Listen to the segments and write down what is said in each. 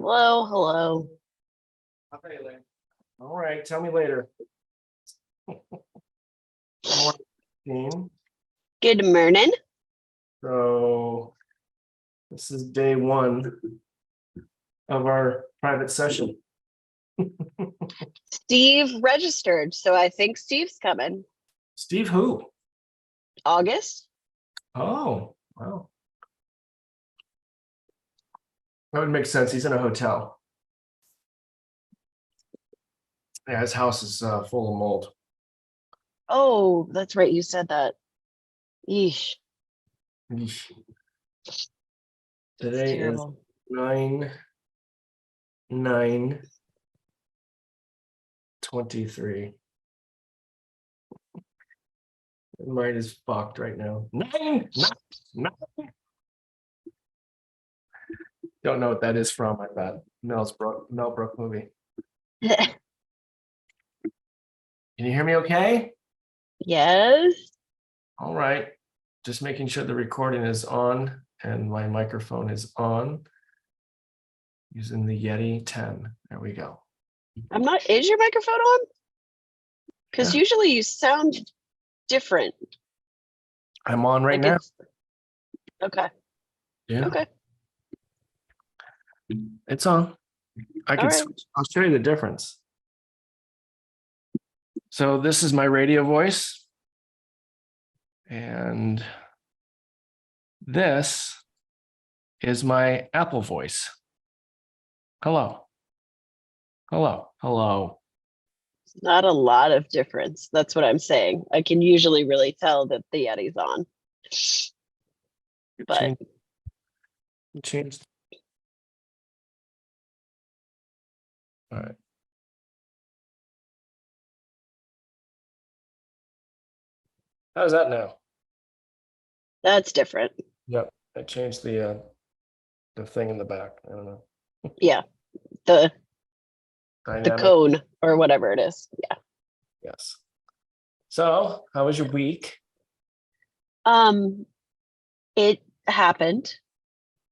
Hello, hello. I'll tell you later. All right, tell me later. Morning. Good morning. So this is day one of our private session. Steve registered, so I think Steve's coming. Steve who? August? Oh, wow. That would make sense. He's in a hotel. Yeah, his house is full of mold. Oh, that's right. You said that. Yeesh. Eesh. That's Today is terrible. 9/9/23. Mine is fucked right now. Nine. Don't know what that is from. I bet Mel Brooke movie. Can you hear me okay? Yes. All right. Just making sure the recording is on and my microphone is on. Using the Yeti 10. There we go. I'm not. Is your microphone on? Because Yeah. usually you sound different. I'm on right Like now. Okay. Yeah. Okay. It's on. I can. right. I'll show you the difference. So this is my radio voice. And this is my Apple voice. Hello. Hello. Hello. Not a lot of difference. That's what I'm saying. I can usually really tell that the Yeti's on. But Changed. All right. How's that now? that's different. Yep. I changed the thing in the back. I don't know. Yeah. The Dynamic. cone or whatever it is. Yeah. Yes. So, how was your week? It happened.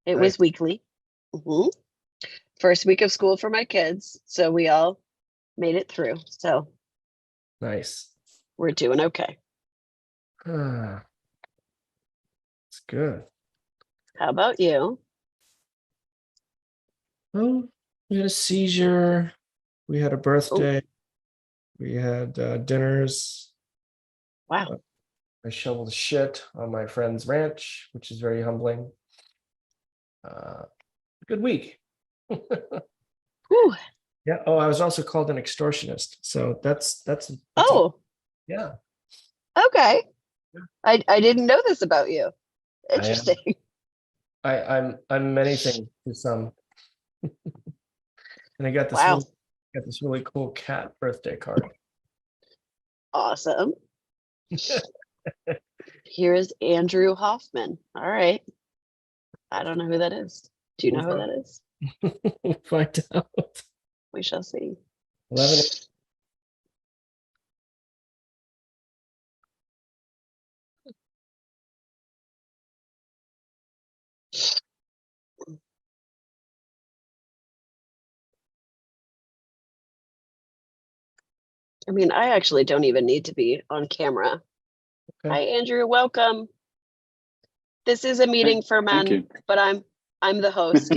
It was weekly. Mhm. First week of school for my kids, so we all made it through. So Nice. we're doing okay. It's good. How about you? Well, we had a seizure. We had a birthday. We had dinners. Wow. I shoveled shit on my friend's ranch, which is very humbling. Good week. Whew. Yeah. Oh, I was also called an extortionist. So that's Oh, yeah. okay. I didn't know this about you. Interesting. I'm many things to some. And I got this Wow. really cool cat birthday card. Awesome. Here is Andrew Hoffman. All right. I don't know who that is. Do you know who that is? We'll find out. We shall see. 11. I mean, I actually don't even need to be on camera. Okay. Hi, Andrew. Welcome. This is a meeting for men, but I'm the host.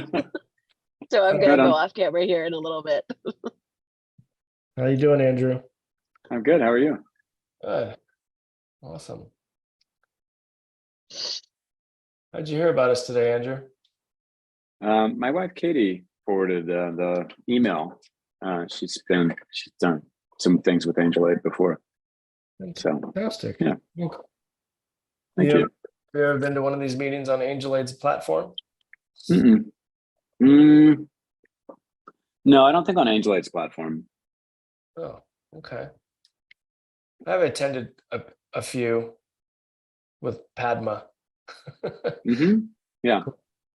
So I'm gonna go off camera here in a little bit. How you doing, Andrew? I'm good. How are you? Good. Awesome. How'd you hear about us today, Andrew? My wife Katie forwarded the email. She's done some things with Angel Aid before. So Fantastic. yeah. Thank you. Have you ever been to one of these meetings on Angel Aid's platform? No, I don't think on Angel Aid's platform. Oh, okay. I've attended a few with Padma. Yeah.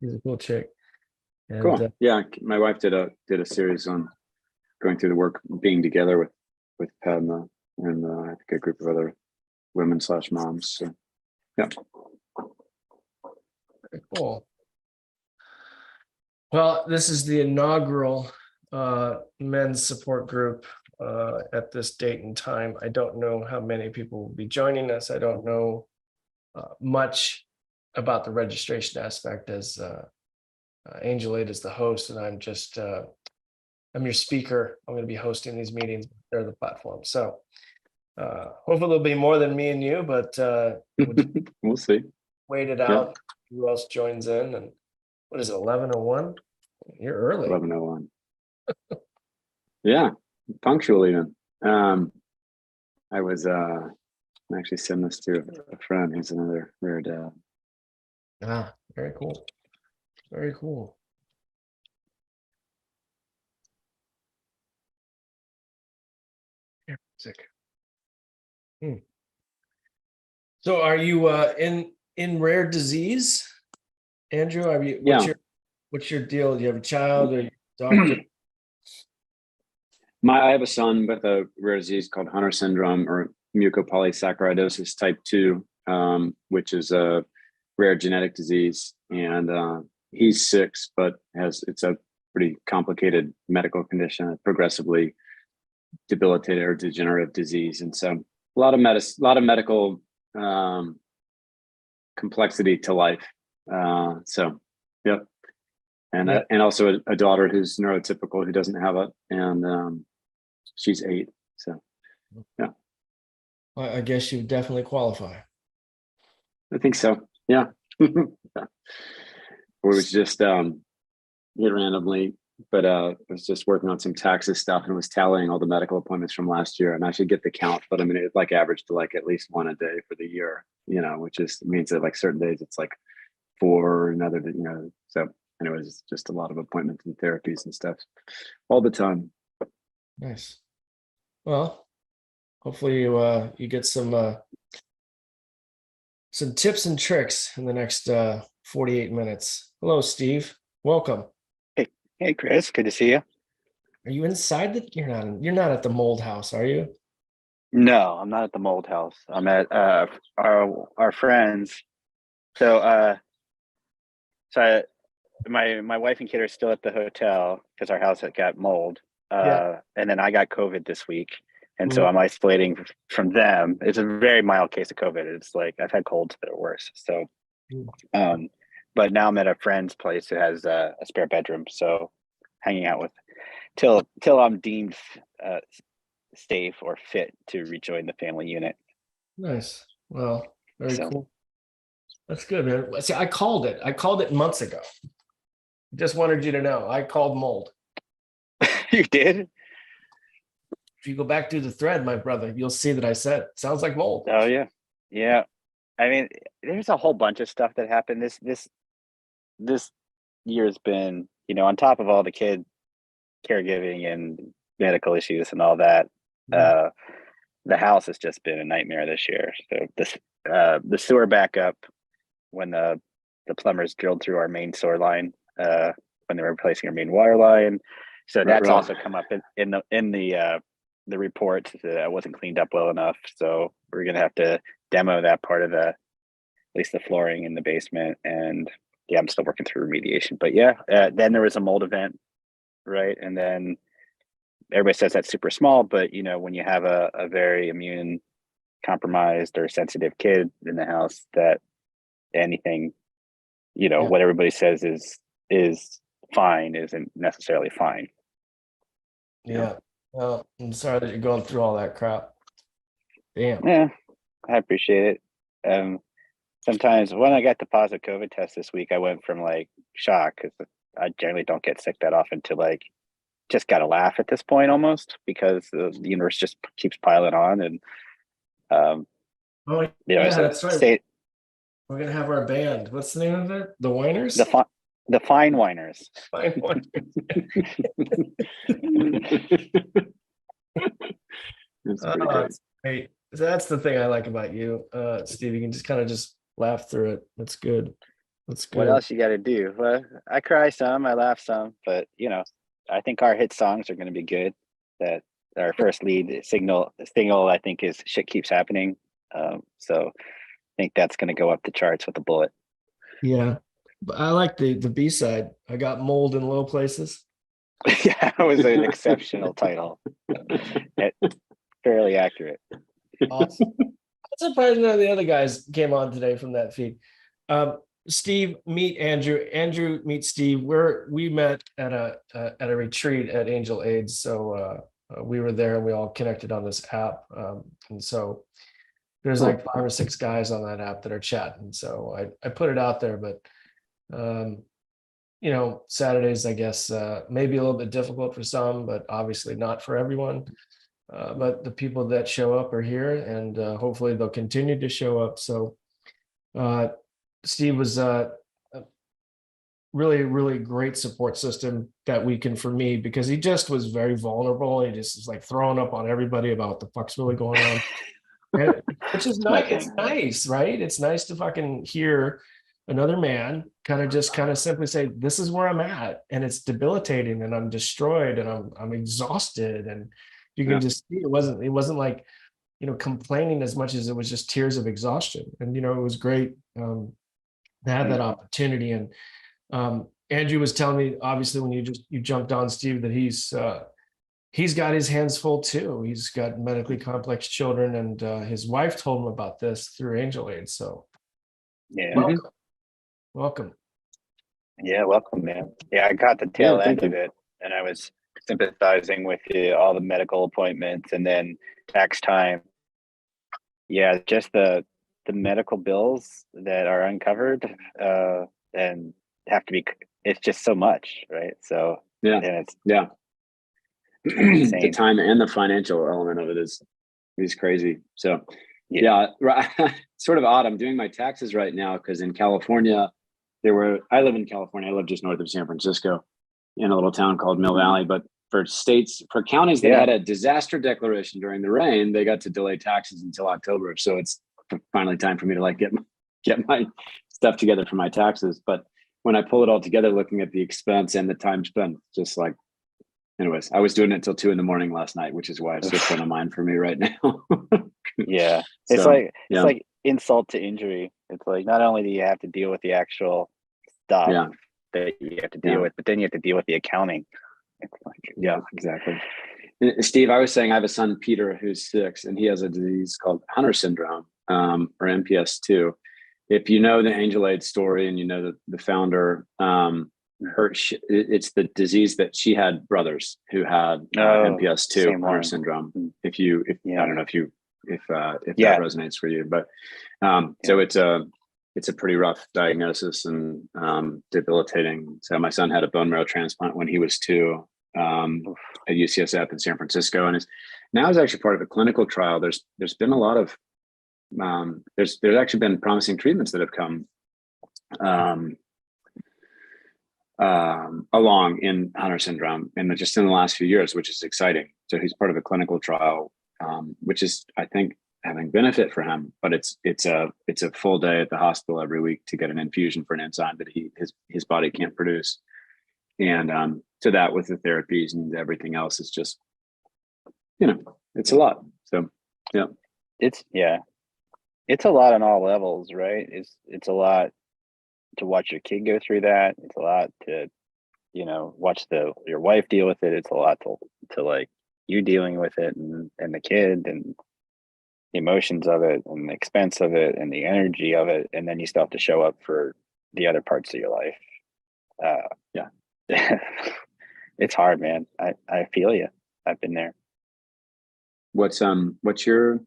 She's a cool chick. And, cool. Yeah, my wife did a series on going through the work, being together with Padma and I think a group of other women / moms. So yeah. Very cool. Well, this is the inaugural men's support group at this date and time. I don't know how many people will be joining us. I don't know much about the registration aspect, as Angel 8 is the host, and I'm just I'm your speaker. I'm going to be hosting these meetings. They're the platform. So hopefully there'll be more than me and you, but We'll see. wait it Yeah. out. Who else joins in? And what is it, 11:01? You're early. 11:01. Yeah, punctual even. I was I'm actually sending this to a friend who's another rare dad. Ah, very cool. Very cool. Yeah, sick. So are you in rare disease, Andrew? Are you Yeah. what's your deal? Do you have a child or you a doctor? I have a son with a rare disease called Hunter syndrome, or mucopolysaccharidosis type 2, which is a rare genetic disease. And he's 6, but it's a pretty complicated medical condition, a progressively debilitated or degenerative disease. And so a lot of medical complexity to life. So, yep. And Yeah. And also a daughter who's neurotypical, who doesn't have it, and she's 8. So, yeah, I guess you definitely qualify. I think so. Yeah. Yeah. Or it was just hit randomly, but I was just working on some taxes stuff and was tallying all the medical appointments from last year, and I should get the count, but I mean, it like averaged to like at least 1 a day for the year, which is means that like certain days it's like 4, another, so anyways, it's just a lot of appointments and therapies and stuff all the time. Nice. Well, hopefully you get some tips and tricks in the next 48 minutes. Hello, Steve. Welcome. Hey, Chris, good to see you. Are you inside you're not at the mold house, are you? No, I'm not at the mold house. I'm at our friends. So my wife and kid are still at the hotel because our house had got mold. Yeah. And then I got COVID this week. And so Mhm. I'm isolating from them. It's a very mild case of COVID. It's like I've had colds that are worse. So but now I'm at a friend's place that has a spare bedroom. So hanging out with till I'm deemed safe or fit to rejoin the family unit. Nice. Well, very So- cool. That's good, man. See, I called it months ago. Just wanted you to know. I called mold. You did? If you go back to the thread, my brother, you'll see that I said sounds like mold. Oh yeah. Yeah. I mean, there's a whole bunch of stuff that happened. This year's been, on top of all the kid caregiving and medical issues and all that, the house has just been a nightmare this year. So the sewer backup when the plumbers drilled through our main sewer line when they were replacing our main water line. So that's Right. also come up in the report that it wasn't cleaned up well enough. So we're gonna have to demo that part of at least the flooring in the basement. And yeah, I'm still working through remediation. But yeah, then there was a mold event, right? And then everybody says that's super small, but when you have a very immune compromised or sensitive kid in the house, that anything, what everybody says is fine isn't necessarily fine. Yeah. Well, I'm sorry that you're going through all that crap. Damn. Yeah, I appreciate it. Sometimes when I got the positive COVID test this week, I went from like shock because I generally don't get sick that often to like just gotta laugh at this point almost, because the universe just keeps piling on. And Oh, yeah, so that's right. We're gonna have our band. What's the name of it? The Whiners? the Fine Whiners. Fine Whiners. That's pretty great. That's great. That's the thing I like about you, Steve. You can just kind of just laugh through it. That's good. That's good. What else you got to do? Well, I cry some, I laugh some, but I think our hit songs are going to be good. That our first lead single, I think, is "Shit Keeps Happening." So I think that's going to go up the charts with a bullet. Yeah. But I like the B side. I got mold in low places. Yeah, it was an exceptional title. Fairly accurate. Awesome. I'm surprised none of the other guys came on today from that feed. Steve, meet Andrew. Andrew, meet Steve. We met at a retreat at Angel AIDS. So we were there and we all connected on this app. And so there's like 5 or 6 guys on that app that are chatting. So I put it out there, but Saturdays, I guess, maybe a little bit difficult for some, but obviously not for everyone. But the people that show up are here, and hopefully they'll continue to show up. So Steve was a really, really great support system that weekend for me, because he just was very vulnerable. He just was like throwing up on everybody about what the fuck's really going on. Which is nice. It's nice, right? It's nice to fucking hear another man kind of simply say, this is where I'm at, and it's debilitating, and I'm destroyed, and I'm exhausted. And you can just see it wasn't like, complaining as much as it was just tears of exhaustion. And it was great to have that opportunity. And Andrew was telling me, obviously, when you jumped on, Steve, that he's got his hands full too. He's got medically complex children, and his wife told him about this through Angel Aid. So Yeah. welcome. Yeah, welcome, man. Yeah, I got the tail end of it, and I was sympathizing with all the medical appointments, and then tax time. Yeah, just the medical bills that are uncovered and have to be. It's just so much, right? So Yeah, and it's the time and the financial element of it is crazy. So yeah, sort of odd. I'm doing my taxes right now because in California, I live in California. I live just north of San Francisco in a little town called Mill Valley. But for counties that had a disaster declaration during the rain, they got to delay taxes until October. So it's finally time for me to like get my stuff together for my taxes. But when I pull it all together, looking at the expense and the time spent, just like, anyways, I was doing it till 2 a.m. last night, which is why it's just on mind for me right now. Yeah. It's like insult to injury. It's like, not only do you have to deal with the actual stuff that you have to deal with, but then you have to deal with the accounting. Yeah, exactly. Steve, I was saying I have a son, Peter, who's 6, and he has a disease called Hunter syndrome, or MPS 2. If you know the Angel Aid story and you know the founder, it's the disease that she had brothers who had MPS 2, Hunter syndrome. I don't know if that resonates for you, but so it's a pretty rough diagnosis and debilitating. So my son had a bone marrow transplant when he was 2 at UCSF in San Francisco, and now is actually part of a clinical trial. There's been a lot of there's actually been promising treatments that have come along in Hunter syndrome just in the last few years, which is exciting. So he's part of a clinical trial, which is, I think, having benefit for him. But it's a full day at the hospital every week to get an infusion for an enzyme that his body can't produce. And to that, with the therapies and everything else, it's just, it's a lot. So it's a lot on all levels, right? It's a lot to watch your kid go through that. It's a lot to, watch your wife deal with it. It's a lot to like you dealing with it and the kid and the emotions of it and the expense of it and the energy of it. And then you still have to show up for the other parts of your life. It's hard, man. I feel you. I've been there. What's your,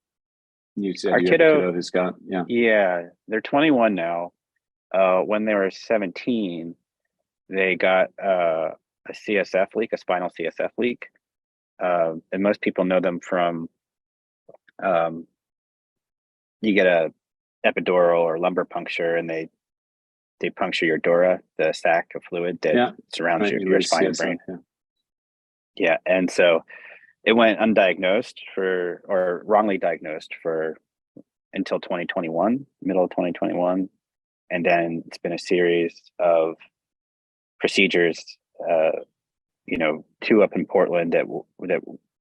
you said our you kiddo, have a kiddo who's got, they're 21 now. When they were 17, they got a CSF leak, a spinal CSF leak. And most people know them from, you get a epidural or lumbar puncture, and they puncture your dura, the sac of fluid that surrounds your spine and brain. Yeah. And so it went undiagnosed or wrongly diagnosed until 2021, middle of 2021. And then it's been a series of procedures, 2 up in Portland that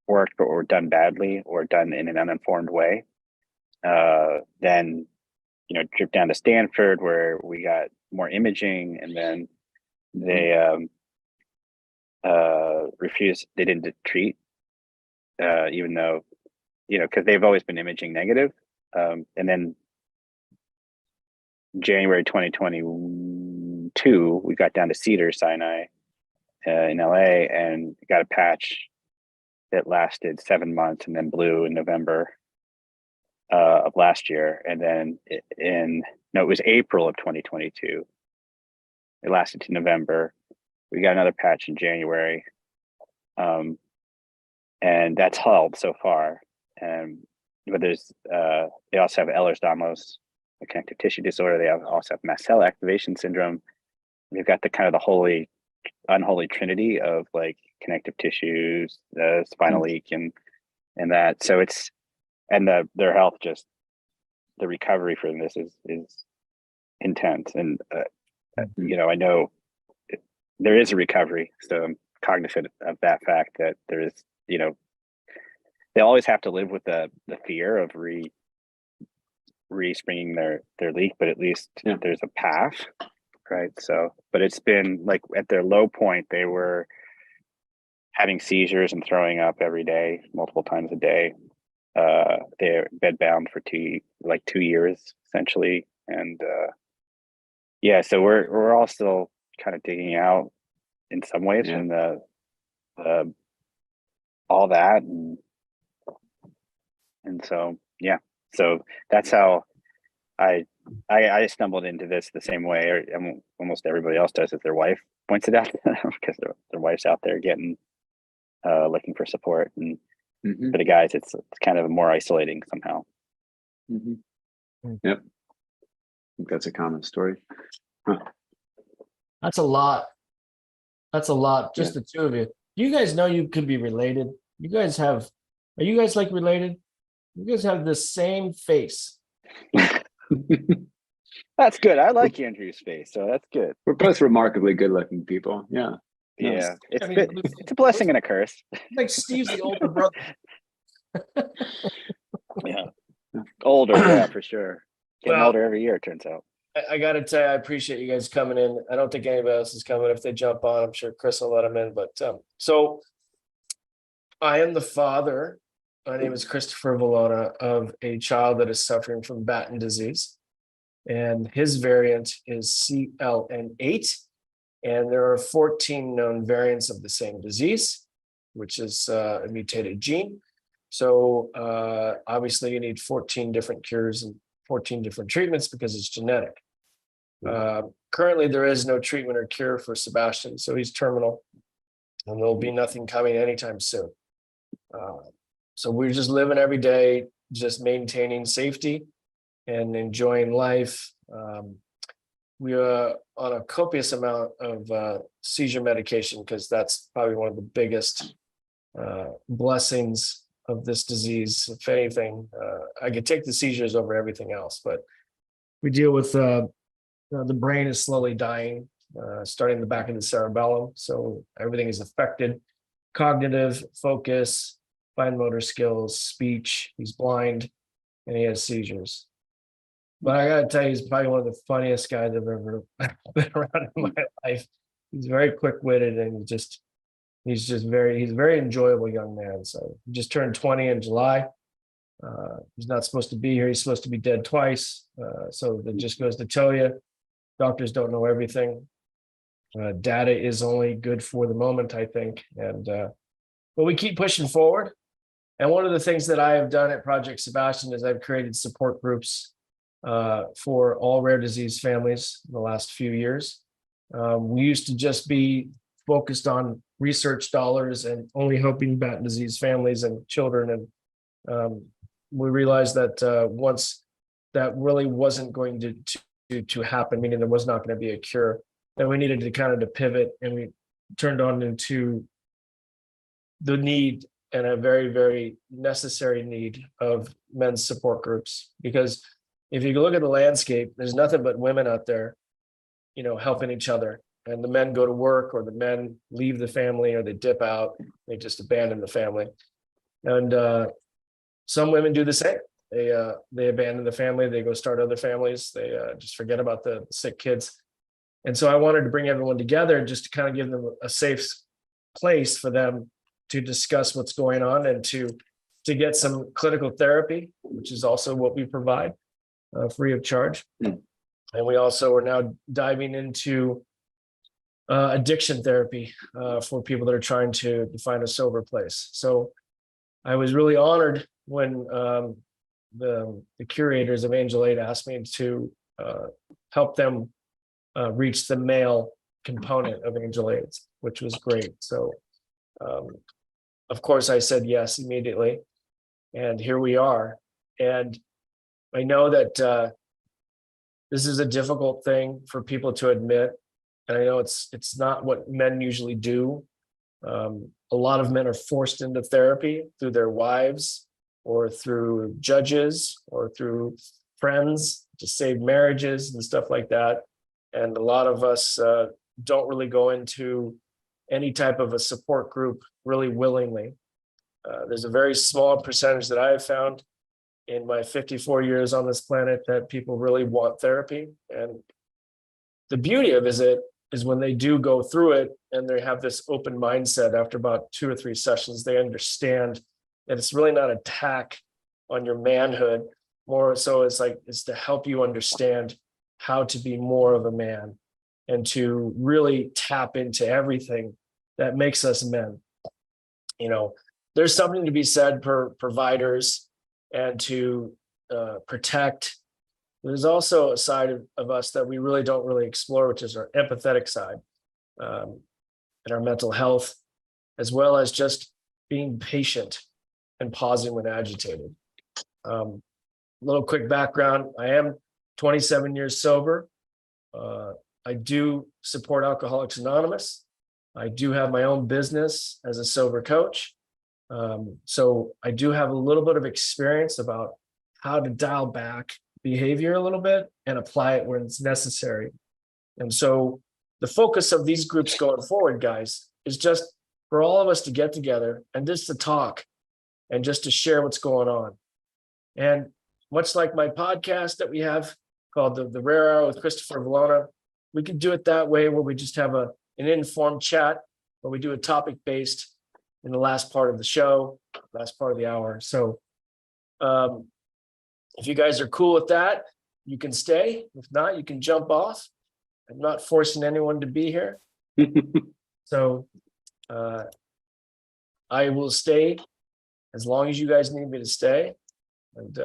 worked but were done badly or done in an uninformed way. Then, trip down to Stanford, where we got more imaging, and then they refused. They didn't treat, even though, because they've always been imaging negative. And then January 2022, we got down to Cedars-Sinai in LA and got a patch that lasted 7 months, and then blew in November of last year. And then it was April of 2022. It lasted to November. We got another patch in January. And that's held so far. But there's, they also have Ehlers-Danlos, a connective tissue disorder. They also have mast cell activation syndrome. They've got the kind of the unholy trinity of like connective tissues, the spinal leak, and that. So it's, and their health, just the recovery from this is intense. And I know there is a recovery, so I'm cognizant of that fact, that there is, they always have to live with the fear of re-springing their leak, but at least there's a path, right? So, but it's been like at their low point, they were having seizures and throwing up every day, multiple times a day. They're bedbound for 2 years essentially, and so we're all still kind of digging out in some ways from the all that, and so so that's how I stumbled into this the same way, or almost everybody else does, if their wife points it out to them, because their wife's out there getting looking for support, and for the guys it's kind of more isolating somehow. Yep, I think that's a common story. That's a lot. Just the two of you. You guys know you could be related. Are you guys like related? You guys have the same face. That's good. I like Andrew's face, so that's good. We're both remarkably good-looking people. Yeah. Yeah, it's a blessing and a curse. Like Steve's the older brother. Yeah, older, yeah, for sure. Getting Well, older every year, it turns out. I got to tell you, I appreciate you guys coming in. I don't think anybody else is coming. If they jump on, I'm sure Chris will let them in. But so I am the father. My name is Christopher Velona, of a child that is suffering from Batten disease. And his variant is CLN8. And there are 14 known variants of the same disease, which is a mutated gene. So obviously you need 14 different cures and 14 different treatments because it's genetic. Currently, there is no treatment or cure for Sebastian, so he's terminal, and there'll be nothing coming anytime soon. So we're just living every day, just maintaining safety and enjoying life. We are on a copious amount of seizure medication, because that's probably one of the biggest blessings of this disease. If anything, I could take the seizures over everything else, but we deal with the brain is slowly dying, starting in the back of the cerebellum. So everything is affected: cognitive, focus, fine motor skills, speech. He's blind, and he has seizures. But I gotta tell you, he's probably one of the funniest guys I've ever been around in my life. He's very quick-witted, and he's a very enjoyable young man. So he just turned 20 in July. He's not supposed to be here. He's supposed to be dead twice. So that just goes to tell you, doctors don't know everything. Data is only good for the moment, I think. But we keep pushing forward. And one of the things that I have done at Project Sebastian is I've created support groups for all rare disease families in the last few years. We used to just be focused on research dollars and only helping Batten disease families and children. And we realized that once that really wasn't going to happen, meaning there was not going to be a cure, then we needed to kind of to pivot, and we turned on into the need, and a very, very necessary need, of men's support groups. Because if you look at the landscape, there's nothing but women out there, helping each other. And the men go to work, or the men leave the family, or they dip out, they just abandon the family. And some women do the same. They abandon the family, they go start other families, they just forget about the sick kids. And so I wanted to bring everyone together just to kind of give them a safe place for them to discuss what's going on and to get some clinical therapy, which is also what we provide free of charge. Mm. And we also are now diving into addiction therapy for people that are trying to find a sober place. So I was really honored when the curators of Angel Aid asked me to help them reach the male component of Angel Aid, which was great. So of course I said yes immediately, and here we are. And I know that this is a difficult thing for people to admit, and I know it's not what men usually do. A lot of men are forced into therapy through their wives or through judges or through friends to save marriages and stuff like that. And a lot of us don't really go into any type of a support group really willingly. There's a very small percentage that I have found in my 54 years on this planet that people really want therapy. And the beauty of it is when they do go through it and they have this open mindset after about 2 or 3 sessions, they understand that it's really not an attack on your manhood. More so it's to help you understand how to be more of a man and to really tap into everything that makes us men. You know, there's something to be said for providers and to protect. There's also a side of us that we really don't really explore, which is our empathetic side and our mental health, as well as just being patient and pausing when agitated. Little quick background, I am 27 years sober. I do support Alcoholics Anonymous. I do have my own business as a sober coach. So I do have a little bit of experience about how to dial back behavior a little bit and apply it when it's necessary. And so the focus of these groups going forward, guys, is just for all of us to get together and just to talk and just to share what's going on. And much like my podcast that we have called the Rare Hour with Christopher Velona, we can do it that way where we just have an informed chat, where we do a topic based in the last part of the show, last part of the hour. So if you guys are cool with that, you can stay. If not, you can jump off. I'm not forcing anyone to be here. So I will stay as long as you guys need me to stay. And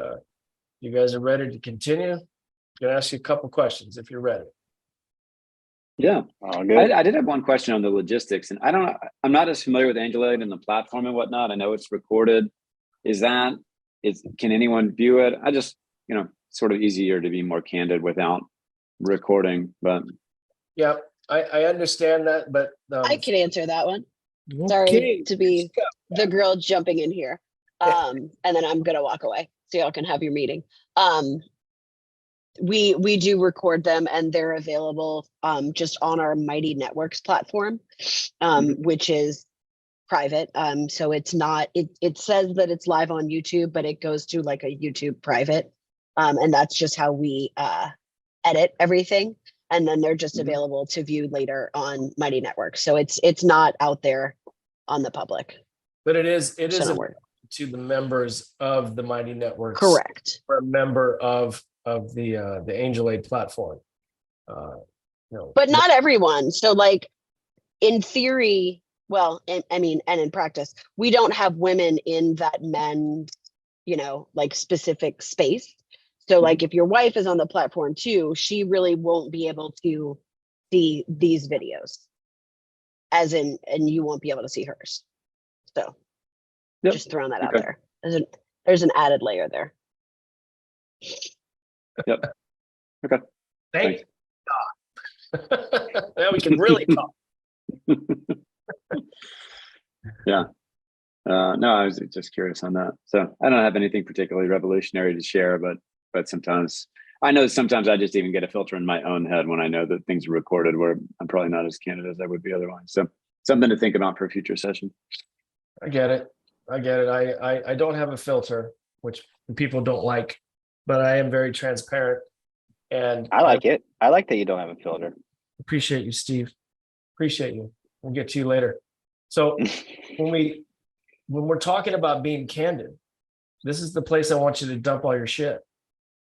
you guys are ready to continue. I'm going to ask you a couple questions if you're ready. Yeah, All good. I did have one question on the logistics, and I'm not as familiar with Angel Aid and the platform and whatnot. I know it's recorded. Can anyone view it? I just, sort of easier to be more candid without recording, but. Yeah, I understand that, but. I can answer that one. Okay. Sorry to be the girl jumping in here. And then I'm going to walk away so y'all can have your meeting. We do record them and they're available just on our Mighty Networks platform, which is private. So it's not, it says that it's live on YouTube, but it goes to like a YouTube private. And that's just how we edit everything. And then they're just available to view later on Mighty Networks. So it's not out there on the public. But it is work. to the members of the Mighty Networks. Correct. Or a member of the Angel Aid platform. But not everyone. So like in theory, well, and in practice, we don't have women in that men, like specific space. So like if your wife is on the platform too, she really won't be able to see these videos and you won't be able to see hers. So just throwing that out there. There's an added layer there. Yep. Okay. Thank you. Now we can really talk. Yeah. No, I was just curious on that. So I don't have anything particularly revolutionary to share, but sometimes I just even get a filter in my own head when I know that things are recorded where I'm probably not as candid as I would be otherwise. So something to think about for a future session. I get it. I don't have a filter, which people don't like, but I am very transparent. And I like it. I like that you don't have a filter. Appreciate you, Steve. Appreciate you. We'll get to you later. So when we're talking about being candid, this is the place I want you to dump all your shit,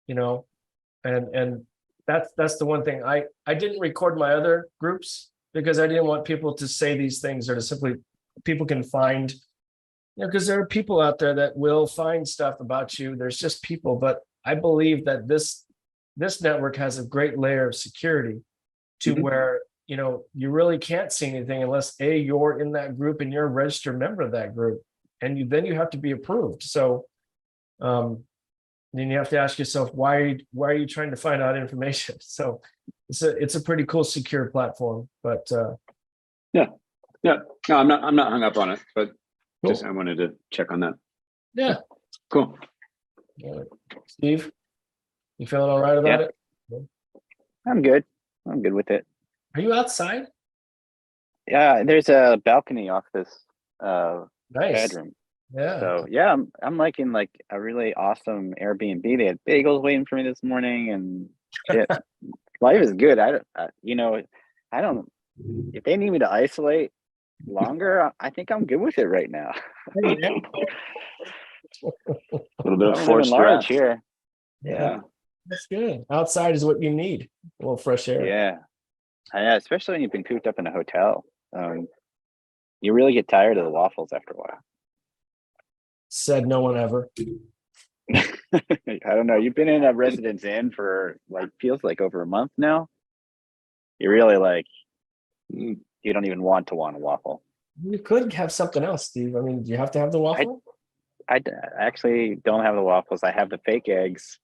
you know, and that's the one thing I didn't record my other groups because I didn't want people to say these things or to simply people can find, you know, because there are people out there that will find stuff about you. There's just people, but I believe that this network has a great layer of security to where, you know, you really can't see anything unless you're in that group and you're a registered member of that group, and then you have to be approved. So then you have to ask yourself, why are you trying to find out information? So it's a pretty cool secure platform. But yeah. No, I'm not hung up on it, but cool. just I wanted to check on that. Yeah. Cool. Steve, you feeling all right about it? I'm good. I'm good with it. Are you outside? Yeah, there's a balcony off this Nice. bedroom. Yeah. So yeah, I'm liking like a really awesome Airbnb. They had bagels waiting for me this morning, and shit. Life is good. I don't. If they need me to isolate longer, I think I'm good with it right now. A little bit of I'm forced living large rest. here. Yeah. That's good. Outside is what you need. A little fresh air. Yeah. Yeah, especially when you've been cooped up in a hotel. You really get tired of the waffles after a while. Said no one ever. I don't know. You've been in a residence inn for like feels like over a month now. You're really like you don't even want a waffle. You could have something else, Steve. I mean, do you have to have the waffle? I actually don't have the waffles. I have the fake eggs.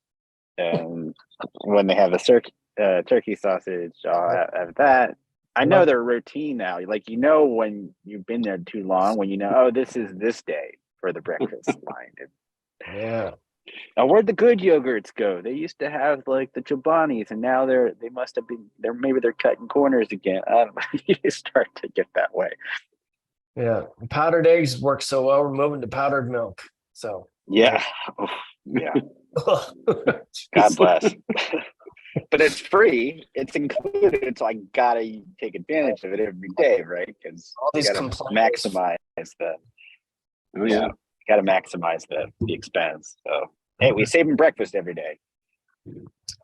And when they have the turkey sausage, I'll have that. I know their routine now. Like, you know, when you've been there too long, when you know, oh, this is this day for the breakfast line. Yeah. Now, where'd the good yogurts go? They used to have like the Chobanis, and now they must have been there. Maybe they're cutting corners again. I don't know. You start to get that way. Yeah. Powdered eggs work so well. We're moving to powdered milk. So yeah. Oh, yeah. God bless. But it's free. It's included, so I gotta take advantage of it every day, right? Because all these gotta maximize the. Oh yeah. Gotta maximize the expense. So hey, we saving breakfast every day.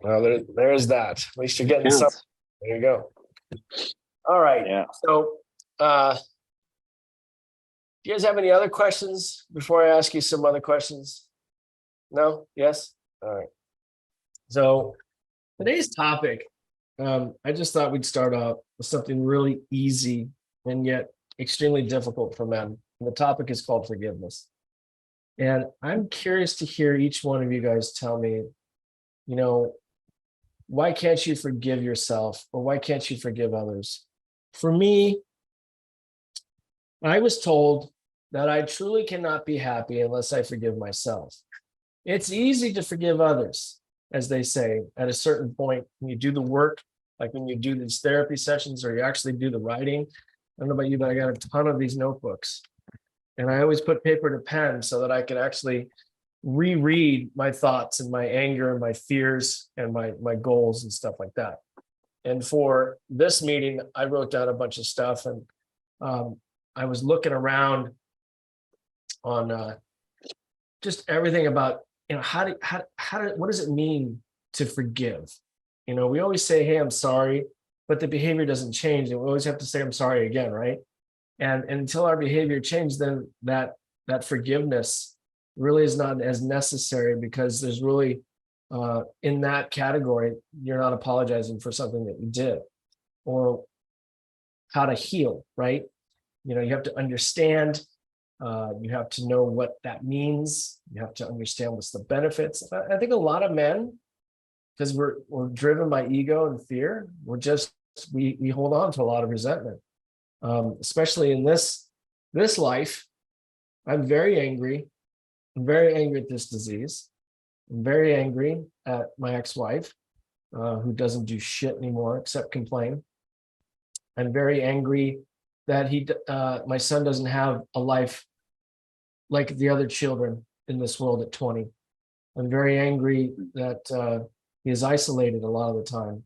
Well, there's that. At least you're getting something. There you go. All right. Yeah. So do you guys have any other questions before I ask you some other questions? No? Yes? All right. So today's topic, I just thought we'd start off with something really easy and yet extremely difficult for men. And the topic is called forgiveness. And I'm curious to hear each one of you guys tell me, you know, why can't you forgive yourself, or why can't you forgive others? For me, I was told that I truly cannot be happy unless I forgive myself. It's easy to forgive others, as they say, at a certain point when you do the work, like when you do these therapy sessions or you actually do the writing. I don't know about you, but I got a ton of these notebooks. And I always put paper to pen so that I could actually reread my thoughts and my anger and my fears and my goals and stuff like that. And for this meeting, I wrote down a bunch of stuff, and I was looking around on just everything about, you know, what does it mean to forgive? You know, we always say, hey, I'm sorry, but the behavior doesn't change. And we always have to say, I'm sorry again, right? And until our behavior changes, then that forgiveness really is not as necessary, because there's really, in that category, you're not apologizing for something that you did, or how to heal, right? You know, you have to understand, you have to know what that means. You have to understand what's the benefits. I think a lot of men, because we're driven by ego and fear, we hold on to a lot of resentment. Especially in this life, I'm very angry. I'm very angry at this disease. I'm very angry at my ex-wife, who doesn't do shit anymore except complain. I'm very angry that my son doesn't have a life like the other children in this world at 20. I'm very angry that he is isolated a lot of the time.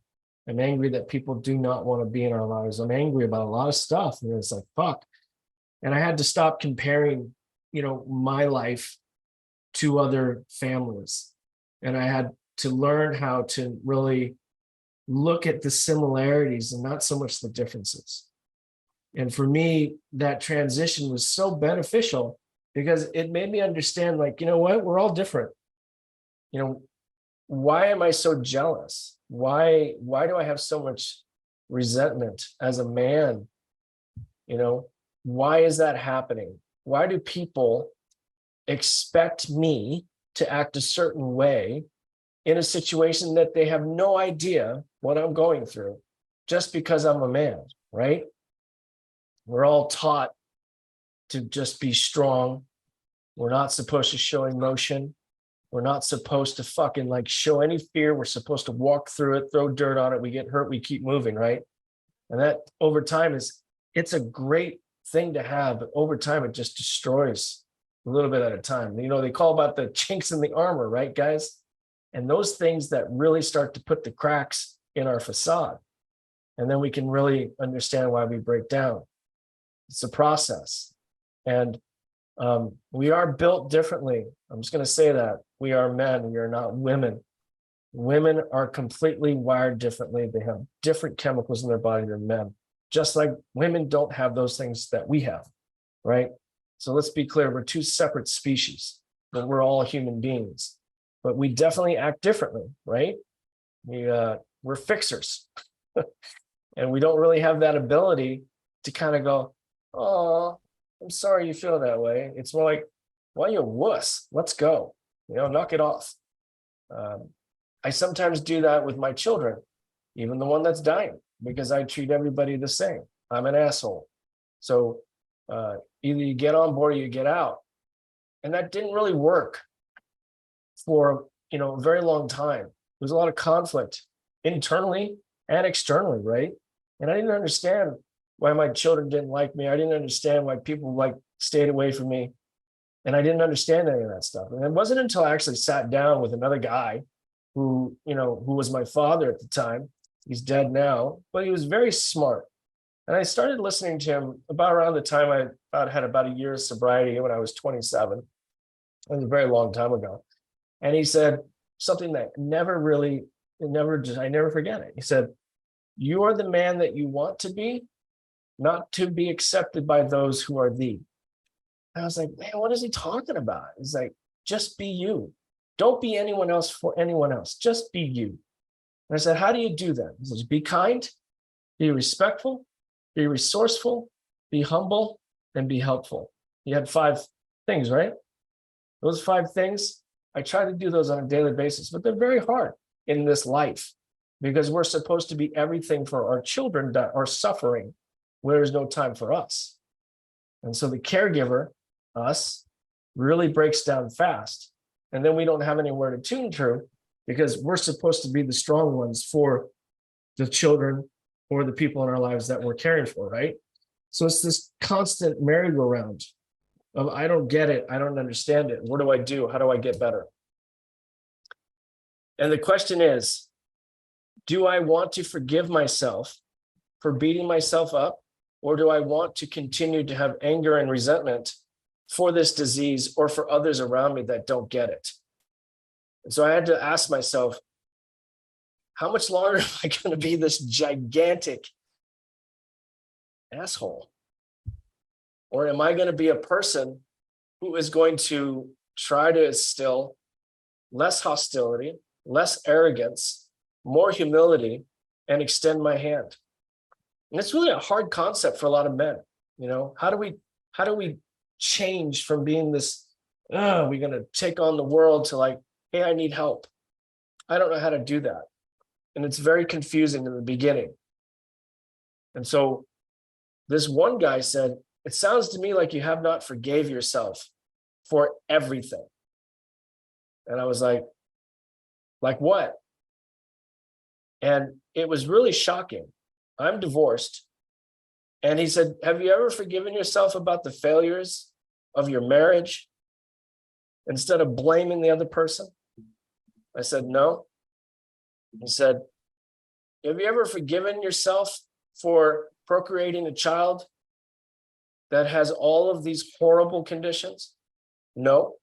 I'm angry that people do not want to be in our lives. I'm angry about a lot of stuff. And it's like, fuck. And I had to stop comparing, my life to other families. And I had to learn how to really look at the similarities and not so much the differences. And for me, that transition was so beneficial because it made me understand, like, you know what, we're all different. Why am I so jealous? Why do I have so much resentment as a man? Why is that happening? Why do people expect me to act a certain way in a situation that they have no idea what I'm going through just because I'm a man, right? We're all taught to just be strong. We're not supposed to show emotion. We're not supposed to fucking show any fear. We're supposed to walk through it, throw dirt on it. We get hurt, we keep moving, right? And that over time it's a great thing to have, but over time it just destroys a little bit at a time. They call about the chinks in the armor, right, guys? And those things that really start to put the cracks in our facade. And then we can really understand why we break down. It's a process. And we are built differently. I'm just going to say that. We are men. We are not women. Women are completely wired differently. They have different chemicals in their body than men. Just like women don't have those things that we have, right? So let's be clear. We're two separate species, but we're all human beings. But we definitely act differently, right? We're fixers. And we don't really have that ability to kind of go, oh, I'm sorry you feel that way. It's more like, well, you wuss, let's go, knock it off. I sometimes do that with my children, even the one that's dying, because I treat everybody the same. I'm an asshole. So either you get on board or you get out. And that didn't really work for, a very long time. There was a lot of conflict internally and externally, right? And I didn't understand why my children didn't like me. I didn't understand why people stayed away from me. And I didn't understand any of that stuff. And it wasn't until I actually sat down with another guy who was my father at the time. He's dead now, but he was very smart. And I started listening to him about around the time I had about a year of sobriety when I was 27. It was a very long time ago. And he said something that I never forget it. He said, "You are the man that you want to be, not to be accepted by those who are thee." And I was like, man, what is he talking about? He's like, just be you. Don't be anyone else for anyone else. Just be you. And I said, how do you do that? He says, be kind, be respectful, be resourceful, be humble, and be helpful. He had 5 things, right? Those 5 things, I try to do those on a daily basis, but they're very hard in this life because we're supposed to be everything for our children that are suffering where there's no time for us. And so the caregiver, us, really breaks down fast. And then we don't have anywhere to tune to because we're supposed to be the strong ones for the children or the people in our lives that we're caring for, right? So it's this constant merry-go-round of I don't get it, I don't understand it. What do I do? How do I get better? And the question is, do I want to forgive myself for beating myself up? Or do I want to continue to have anger and resentment for this disease or for others around me that don't get it? And so I had to ask myself, how much longer am I going to be this gigantic asshole? Or am I going to be a person who is going to try to instill less hostility, less arrogance, more humility, and extend my hand? And it's really a hard concept for a lot of men. How do we change from being this, we're going to take on the world to hey, I need help. I don't know how to do that. And it's very confusing in the beginning. And so this one guy said, it sounds to me like you have not forgave yourself for everything. And I was like what? And it was really shocking. I'm divorced. And he said, have you ever forgiven yourself about the failures of your marriage instead of blaming the other person? I said, no. He said, Have you ever forgiven yourself for procreating a child that has all of these horrible conditions? No.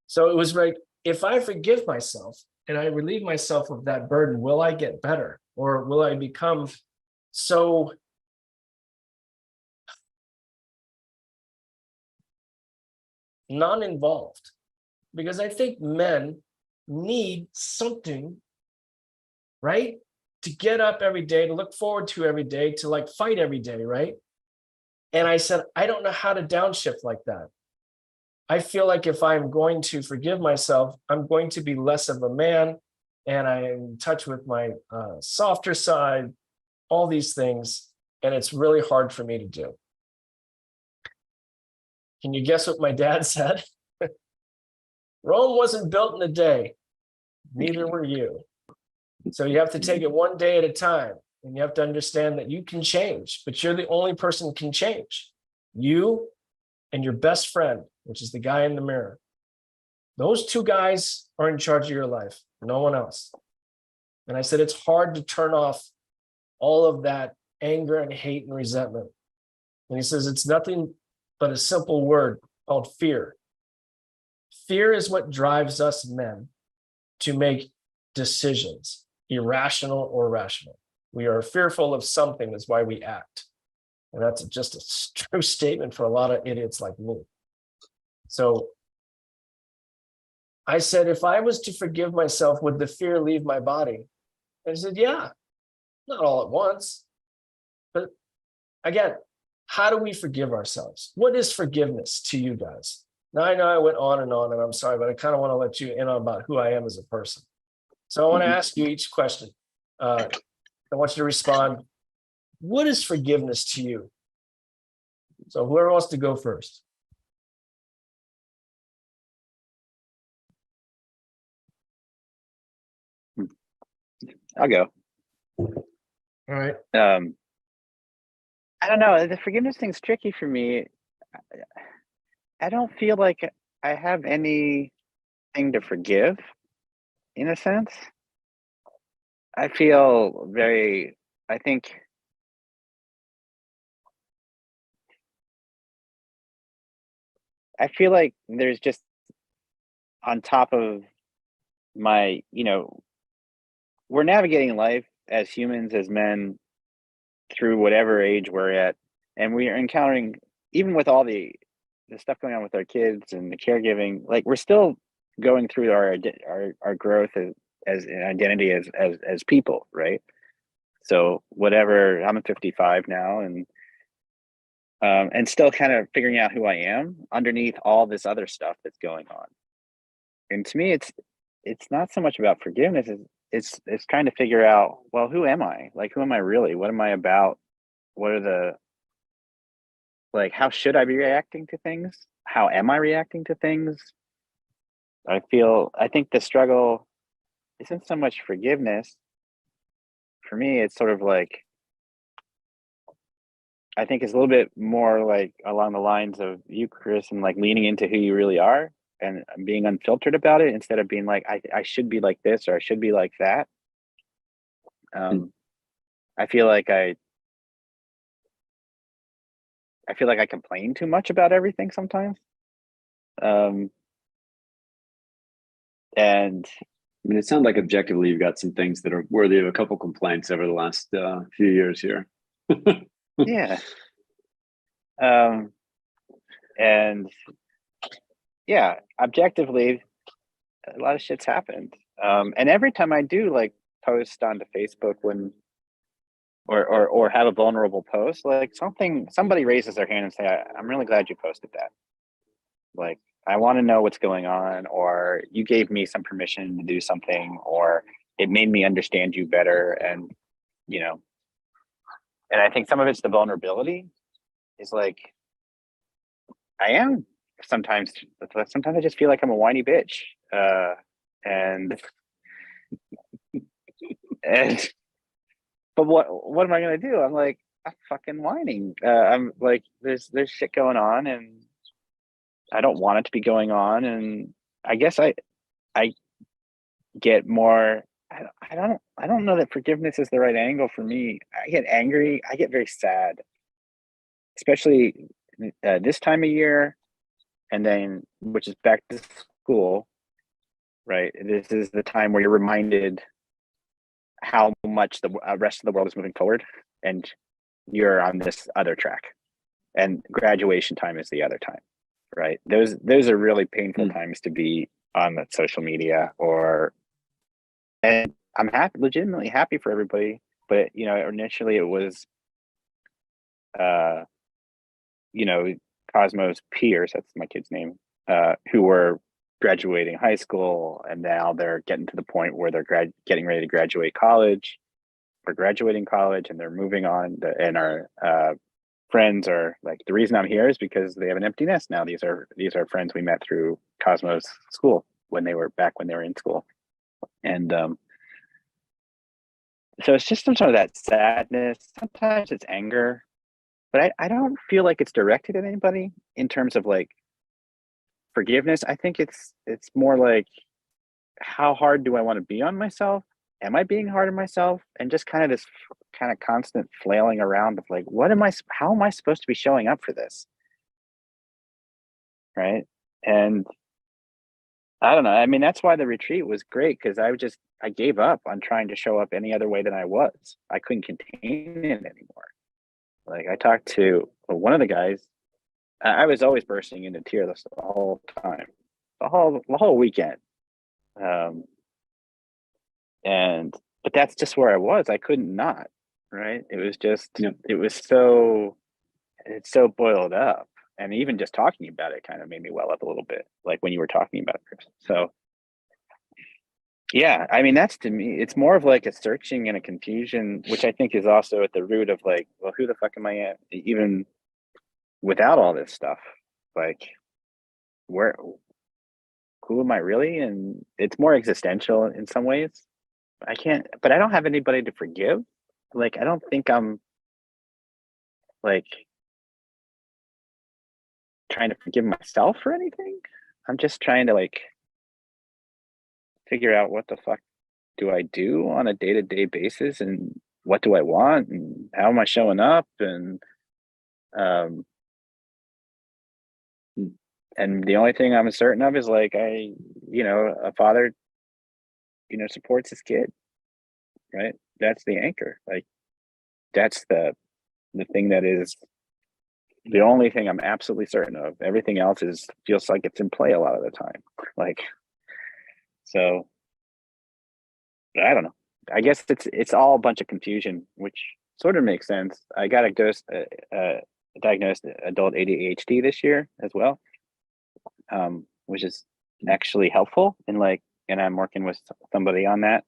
So it was like, if I forgive myself and I relieve myself of that burden, will I get better? Or will I become so non-involved? Because I think men need something, right? To get up every day, to look forward to every day, to like fight every day, right? And I said, I don't know how to downshift like that. I feel like if I'm going to forgive myself, I'm going to be less of a man, and I am in touch with my softer side, all these things, and it's really hard for me to do. Can you guess what my dad said? Rome wasn't built in a day. Neither were you. So you have to take it one day at a time, and you have to understand that you can change, but you're the only person who can change. You and your best friend, which is the guy in the mirror. Those two guys are in charge of your life, no one else. And I said, it's hard to turn off all of that anger and hate and resentment. And he says, it's nothing but a simple word called fear. Fear is what drives us men to make decisions, irrational or rational. We are fearful of something, that's why we act. And that's just a true statement for a lot of idiots like me. So I said, if I was to forgive myself, would the fear leave my body? And he said, yeah, not all at once. But again, how do we forgive ourselves? What is forgiveness to you guys? Now, I know I went on, and I'm sorry, but I kind of want to let you in on about who I am as a person. So I want to ask you each question. I want you to respond. What is forgiveness to you? So whoever wants to go first. I'll go. All right. I don't know. The forgiveness thing's tricky for me. I don't feel like I have anything to forgive, in a sense. I feel very, I think I feel like there's just on top of my, we're navigating life as humans, as men, through whatever age we're at, and we are encountering, even with all the stuff going on with our kids and the caregiving, like we're still going through our growth as an identity as people, right? So whatever, I'm 55 now, and still kind of figuring out who I am underneath all this other stuff that's going on. And to me, it's not so much about forgiveness. It's trying to figure out, well, who am I? Like, who am I really? What am I about? What are how should I be reacting to things? How am I reacting to things? I think the struggle isn't so much forgiveness. For me, it's sort of like, I think it's a little bit more like along the lines of you, Chris, and like leaning into who you really are and being unfiltered about it, instead of being like, I should be like this, or I should be like that. I feel like I complain too much about everything sometimes. And I mean, it sounds like objectively you've got some things that are worthy of a couple complaints over the last few years here. yeah. And yeah, objectively, a lot of shit's happened. And every time I do like post onto Facebook or have a vulnerable post, like somebody raises their hand and say, I'm really glad you posted that. Like, I want to know what's going on, or you gave me some permission to do something, or it made me understand you better. And, and I think some of it's the vulnerability is like, I am sometimes I just feel like I'm a whiny bitch. And but what am I gonna do? I'm like, I'm fucking whining. I'm like, there's shit going on, and I don't want it to be going on. And I guess I get more I don't know that forgiveness is the right angle for me. I get angry. I get very sad, especially this time of year, and then which is back to school, right? This is the time where you're reminded how much the rest of the world is moving forward, and you're on this other track. And graduation time is the other time, right? Those are really painful times to be on the social media and I'm legitimately happy for everybody, but initially it was Cosmo's peers, that's my kid's name, who were graduating high school, and now they're getting to the point where they're getting ready to graduate college or graduating college, and they're moving on and our friends are like, the reason I'm here is because they have an empty nest now. These are friends we met through Cosmo's school when they were in school. And so it's just some sort of that sadness. Sometimes it's anger, but I don't feel like it's directed at anybody in terms of like forgiveness. I think it's more like, how hard do I want to be on myself? Am I being hard on myself? And just kind of this kind of constant flailing around of like, how am I supposed to be showing up for this? Right. And I don't know. I mean, that's why the retreat was great, because I gave up on trying to show up any other way than I was. I couldn't contain it anymore. Like, I talked to one of the guys. I was always bursting into tears the whole time, the whole weekend. But that's just where I was. I couldn't not, right? It was just, it's so boiled up. And even just talking about it kind of made me well up a little bit, like when you were talking about it, Chris. So yeah, I mean, that's, to me, it's more of like a searching and a confusion, which I think is also at the root of like, well, who the fuck am I at? Even without all this stuff, like, who am I really? And it's more existential in some ways. But I don't have anybody to forgive. Like, I don't think I'm like trying to forgive myself for anything. I'm just trying to like figure out what the fuck do I do on a day-to-day basis, and what do I want, and how am I showing up, and the only thing I'm certain of is like, a father, supports his kid, right? That's the anchor. Like, that's the thing that is the only thing I'm absolutely certain of. Everything else feels like it's in play a lot of the time. Like, so I don't know. I guess it's all a bunch of confusion, which sort of makes sense. I got diagnosed adult ADHD this year as well, which is actually helpful. And I'm working with somebody on that.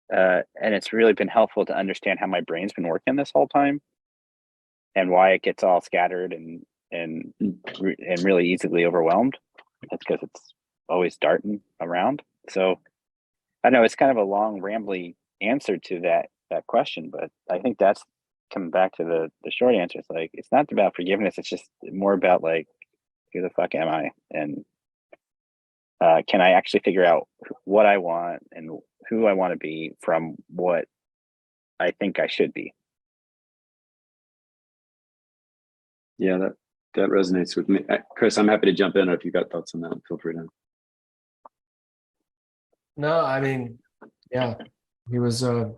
And it's really been helpful to understand how my brain's been working this whole time, and why it gets all scattered and really easily overwhelmed. It's because it's always darting around. So I know it's kind of a long, rambly answer to that question, but I think that's coming back to the short answer. It's like, it's not about forgiveness. It's just more about like, who the fuck am I? And can I actually figure out what I want and who I want to be from what I think I should be? Yeah, that resonates with me. Chris, I'm happy to jump in, or if you got thoughts on that, feel free to. No, I mean, yeah, he was the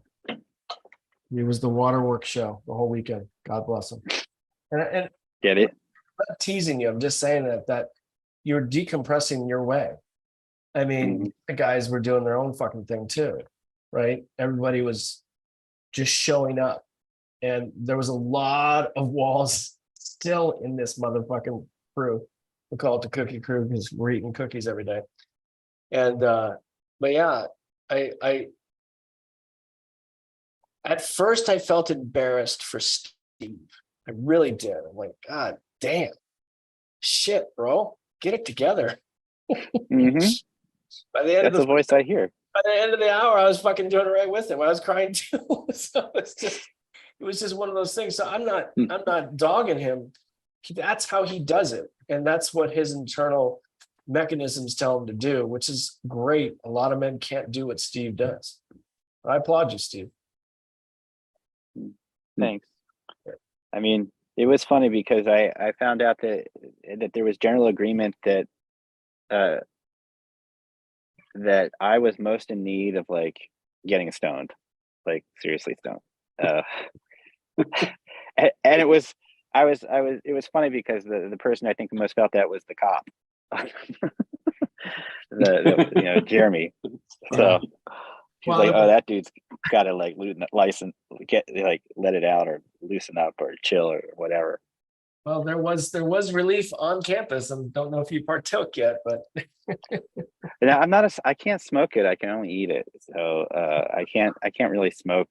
waterworks show the whole weekend. God bless him. And Get it? I'm not teasing you. I'm just saying that you're decompressing your way. I mean, the guys were doing their own fucking thing too, right? Everybody was just showing up, and there was a lot of walls still in this motherfucking crew. We call it the cookie crew because we're eating cookies every day. And but yeah, I at first I felt embarrassed for Steve. I really did. I'm like, God damn, shit, bro, get it together. By the end That's the voice I hear. By the end of the hour, I was fucking doing it right with him. I was crying too. So it was just one of those things. So I'm not dogging him. That's how he does it, and that's what his internal mechanisms tell him to do, which is great. A lot of men can't do what Steve does. I applaud you, Steve. Thanks. I mean, it was funny because I found out that there was general agreement that that I was most in need of like getting stoned, like seriously stoned. And it was funny because the person I think the most felt that was the cop. Jeremy. So he's like, oh, that dude's got to like license, let it out or loosen up or chill or whatever. Well, there was relief on campus, and don't know if you partook yet, but And I can't smoke it. I can only eat it. So I can't really smoke.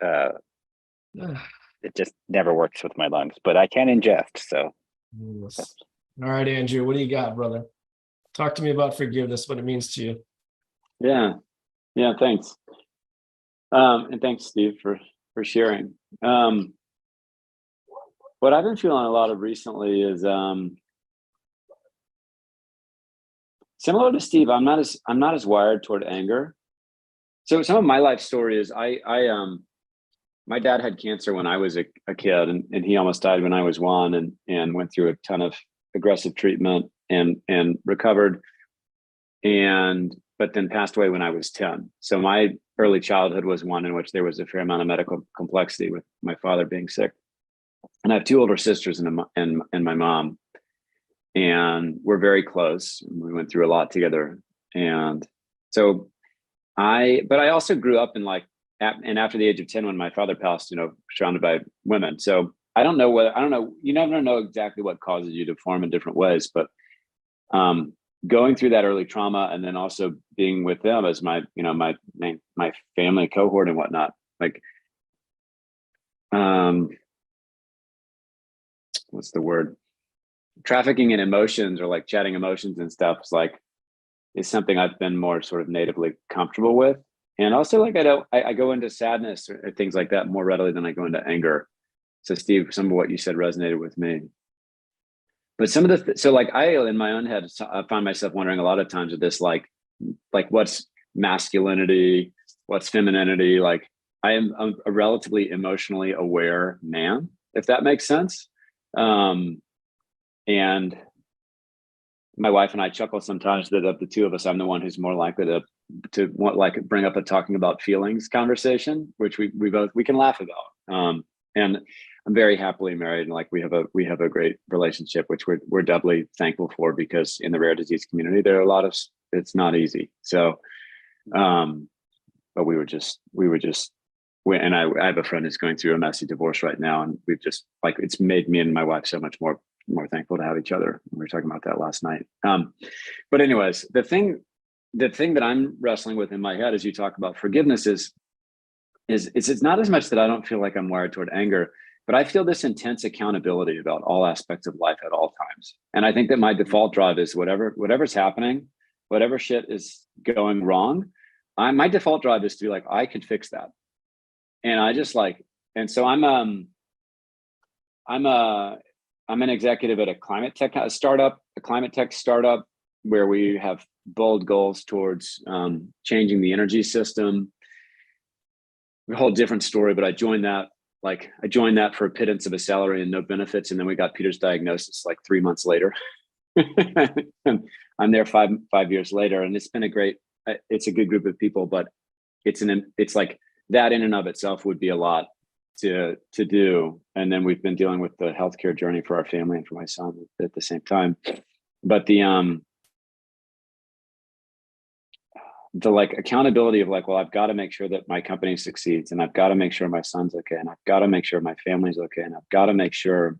It just never works with my lungs, but I can ingest. So. Yes. All right, Andrew, what do you got, brother? Talk to me about forgiveness, what it means to you. Yeah, thanks. And thanks, Steve, for sharing. What I've been feeling a lot of recently is similar to Steve. I'm not as wired toward anger. So some of my life story is my dad had cancer when I was a kid, and he almost died when I was 1, and went through a ton of aggressive treatment and recovered, but then passed away when I was 10. So my early childhood was one in which there was a fair amount of medical complexity with my father being sick. And I have 2 older sisters and my mom, and we're very close. We went through a lot together. And so I also grew up in after the age of 10, when my father passed, surrounded by women. So I don't know, you never know exactly what causes you to form in different ways, but going through that early trauma, and then also being with them as my family cohort and whatnot, like, what's the word? Trafficking in emotions, or like chatting emotions and stuff, is something I've been more sort of natively comfortable with. And also, like, I go into sadness or things like that more readily than I go into anger. So Steve, some of what you said resonated with me. But some of I, in my own head, I find myself wondering a lot of times with this, like what's masculinity, what's femininity? Like, I'm a relatively emotionally aware man, if that makes sense. And my wife and I chuckle sometimes that of the 2 of us, I'm the one who's more likely to want, like, bring up a talking about feelings conversation, which we can laugh about. And I'm very happily married, and like we have a great relationship, which we're doubly thankful for, because in the rare disease community, there are it's not easy. So, but I have a friend who's going through a messy divorce right now, and we've just, like, it's made me and my wife so much more thankful to have each other. We were talking about that last night. But anyways, the thing that I'm wrestling with in my head as you talk about forgiveness is it's not as much that I don't feel like I'm wired toward anger, but I feel this intense accountability about all aspects of life at all times. And I think that my default drive is whatever's happening, whatever shit is going wrong, my default drive is to be like, I could fix that. And I just and so I'm an executive at a climate tech startup, where we have bold goals towards changing the energy system. A whole different story, but I joined that for a pittance of a salary and no benefits, and then we got Peter's diagnosis like 3 months later. And I'm there five years later, and it's been it's a good group of people, but it's like that in and of itself would be a lot to do. And then we've been dealing with the healthcare journey for our family and for my son at the same time. But the like accountability of like, well, I've got to make sure that my company succeeds, and I've got to make sure my son's okay, and I've got to make sure my family's okay, and I've got to make sure.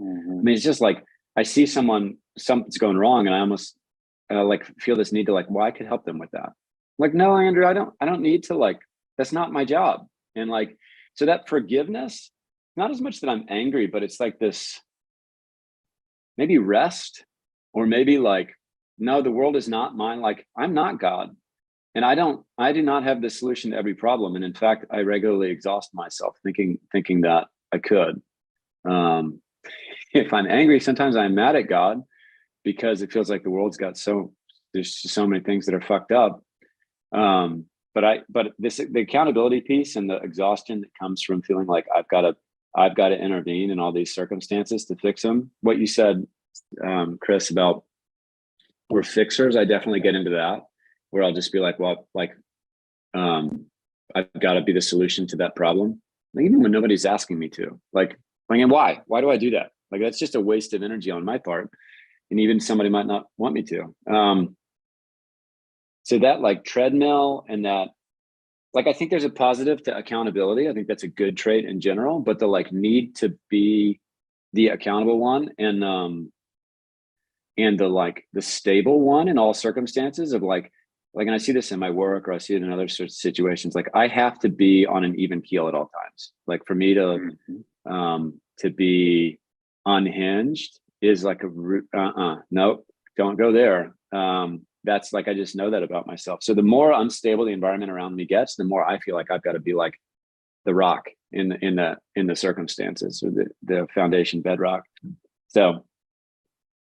I mean, it's just like I see something's going wrong, and I almost like feel this need to like, well, I could help them with that. Like, no, Andrew, I don't need to, like, that's not my job. And like, so that forgiveness, not as much that I'm angry, but it's like this maybe rest, or maybe like, no, the world is not mine. Like, I'm not God. And I do not have the solution to every problem. And in fact, I regularly exhaust myself thinking that I could. If I'm angry, sometimes I'm mad at God, because it feels like the world's got there's so many things that are fucked up. the accountability piece and the exhaustion that comes from feeling like I've got to intervene in all these circumstances to fix them. What you said, Chris, about we're fixers, I definitely get into that, where I'll just be like, well, like, I've got to be the solution to that problem, like, even when nobody's asking me to. Like, and why do I do that? Like, that's just a waste of energy on my part, and even somebody might not want me to. So that, like, treadmill, and that, like, I think there's a positive to accountability. I think that's a good trait in general, but the, like, need to be the accountable one, and the, like, the stable one in all circumstances of, like, and I see this in my work, or I see it in other sorts of situations. Like, I have to be on an even keel at all times. Like, for me to be unhinged is like nope, don't go there. That's like, I just know that about myself. So the more unstable the environment around me gets, the more I feel like I've got to be like the rock in the circumstances, or the foundation bedrock. So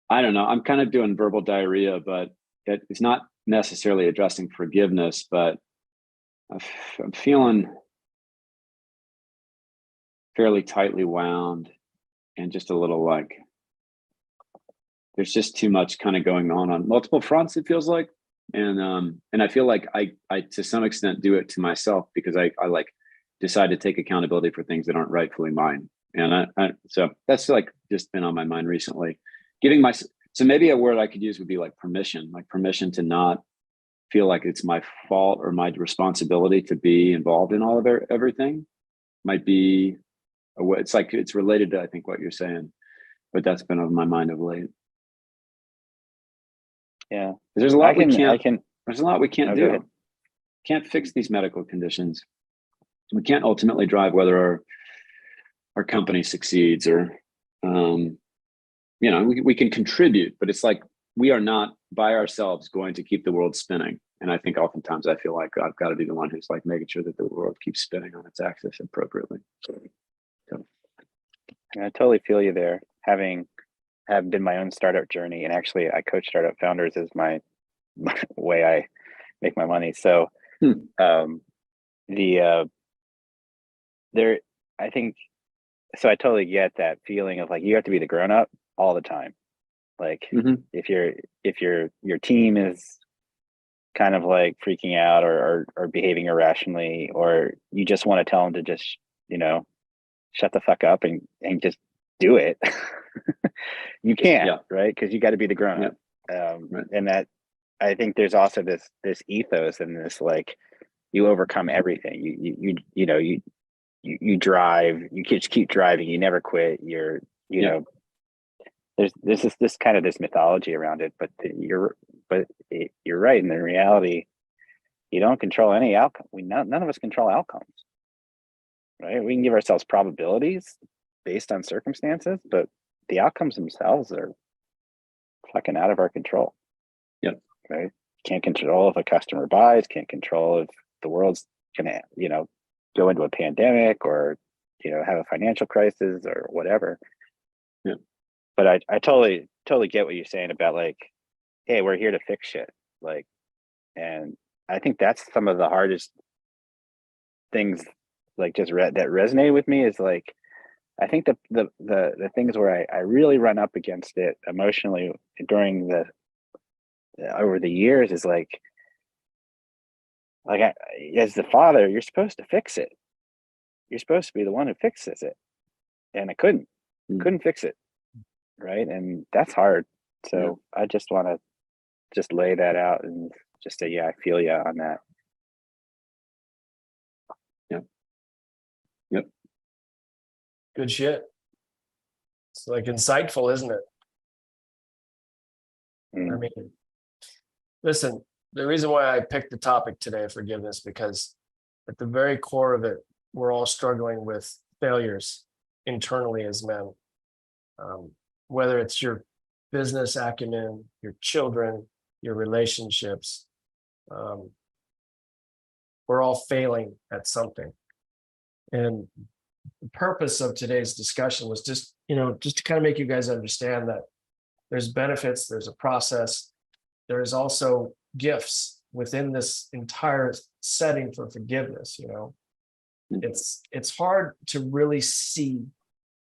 I don't know. I'm kind of doing verbal diarrhea, but it's not necessarily addressing forgiveness, but I'm feeling fairly tightly wound, and just a little like, there's just too much kind of going on multiple fronts, it feels like. And I feel like I to some extent do it to myself, because I like decide to take accountability for things that aren't rightfully mine. And so that's like just been on my mind recently. So maybe a word I could use would be like permission to not feel like it's my fault or my responsibility to be involved in all of everything. Might be a way. It's like, it's related to, I think, what you're saying, but that's been on my mind of late. Yeah, there's a lot we can't Oh, do. Can't fix these medical conditions. We can't ultimately drive whether our company succeeds, or we can contribute, but it's like, we are not by ourselves going to keep the world spinning. And I think oftentimes I feel like I've got to be the one who's like making sure that the world keeps spinning on its axis appropriately. So. I totally feel you there. Having been my own startup journey, and actually I coach startup founders as my way I make my money. So I think, so I totally get that feeling of like, you have to be the grown up all the time. Like if your team is kind of like freaking out or behaving irrationally, or you just want to tell them to just, shut the fuck up and just do it. You can't, right? Because you got to be the grown up. Right. And that, I think there's also this ethos and this, like, you overcome everything. You drive, you just keep driving, you never quit. You're there's this kind of this mythology around it, but you're right. In the reality, you don't control any outcome. None of us control outcomes, right? We can give ourselves probabilities based on circumstances, but the outcomes themselves are fucking out of our control. Yep. Right. Can't control if a customer buys, can't control if the world's gonna, go into a pandemic, or, have a financial crisis or whatever. Yeah. But I totally get what you're saying about, like, hey, we're here to fix shit. Like, and I think that's some of the hardest things, like, just that resonated with me, is like, I think the things where I really run up against it emotionally during over the years is like as the father, you're supposed to fix it. You're supposed to be the one who fixes it, and I couldn't fix it, right? And that's hard. So I just want to just lay that out and just say, yeah, I feel you on that. Yep. Good shit. It's like insightful, isn't it? I mean, listen, the reason why I picked the topic today, forgiveness, because at the very core of it, we're all struggling with failures internally as men. Whether it's your business acumen, your children, your relationships, we're all failing at something. And the purpose of today's discussion was just to kind of make you guys understand that there's benefits, there's a process, there's also gifts within this entire setting for forgiveness, you know. It's hard to really see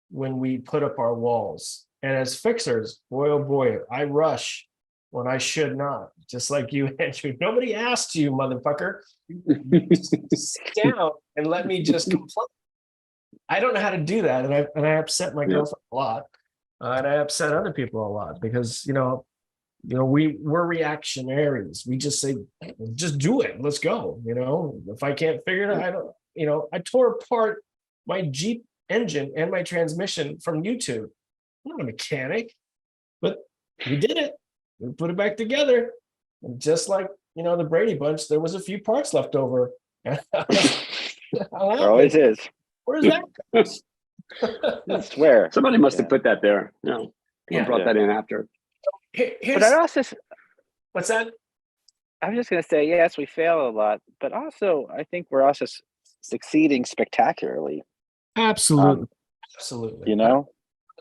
when we put up our walls. And as fixers, boy, oh boy, I rush when I should not. Just like you, Andrew. Nobody asked you, motherfucker. Sit down and let me just complain. I don't know how to do that. And I upset my girlfriend a lot. And I upset other people a lot because, we're reactionaries. We just say, just do it. Let's go. If I can't figure it out, I tore apart my Jeep engine and my transmission from YouTube. I'm not a mechanic, but we did it. We put it back together. And just like, the Brady Bunch, there was a few parts left over. There always is. Where's that? I swear. Somebody must have put that there. I brought that in after. But I also, what's that? I'm just going to say, yes, we fail a lot, but also I think we're also succeeding spectacularly. Absolutely. Absolutely.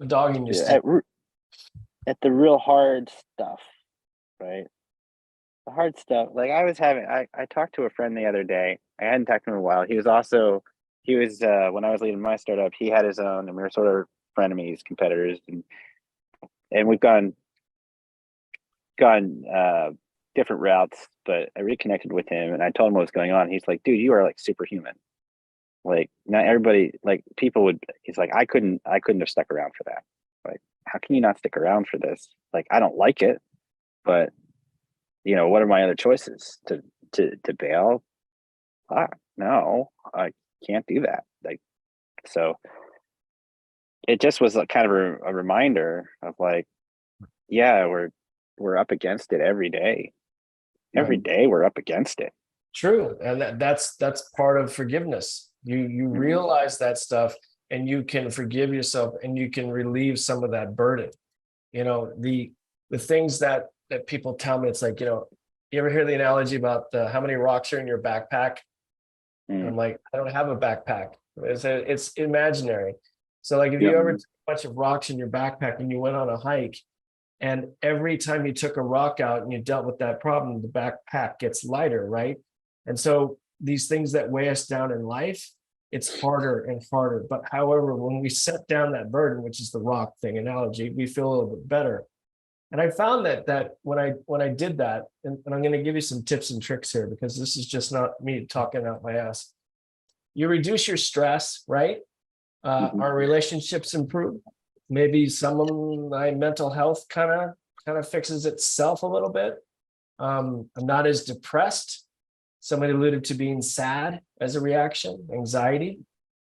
Dogging your at the real hard stuff, right? The hard stuff. Like I talked to a friend the other day. I hadn't talked to him in a while. He was when I was leading my startup, he had his own, and we were sort of frenemies, competitors, and we've gone different routes, but I reconnected with him and I told him what was going on. He's like, dude, you are like superhuman. Like, not everybody, like he's like, I couldn't have stuck around for that. Like, how can you not stick around for this? Like, I don't like it, but what are my other choices? To bail? No, I can't do that. Like, so it just was kind of a reminder of like, yeah, we're up against it every day. Every day we're up against it. True. And that's part of forgiveness. You realize that stuff and you can forgive yourself and you can relieve some of that burden. The things that people tell me, it's like, you ever hear the analogy about how many rocks are in your backpack? And I'm like, I don't have a backpack. It's imaginary. So like if you ever took a bunch of rocks in your backpack and you went on a hike, and every time you took a rock out and you dealt with that problem, the backpack gets lighter, right? And so these things that weigh us down in life, it's harder and harder. But however, when we set down that burden, which is the rock thing analogy, we feel a little bit better. And I found that when I did that, and I'm going to give you some tips and tricks here, because this is just not me talking out my ass. You reduce your stress, right? Our relationships improve. Maybe some of my mental health kind of fixes itself a little bit. I'm not as depressed. Somebody alluded to being sad as a reaction, anxiety.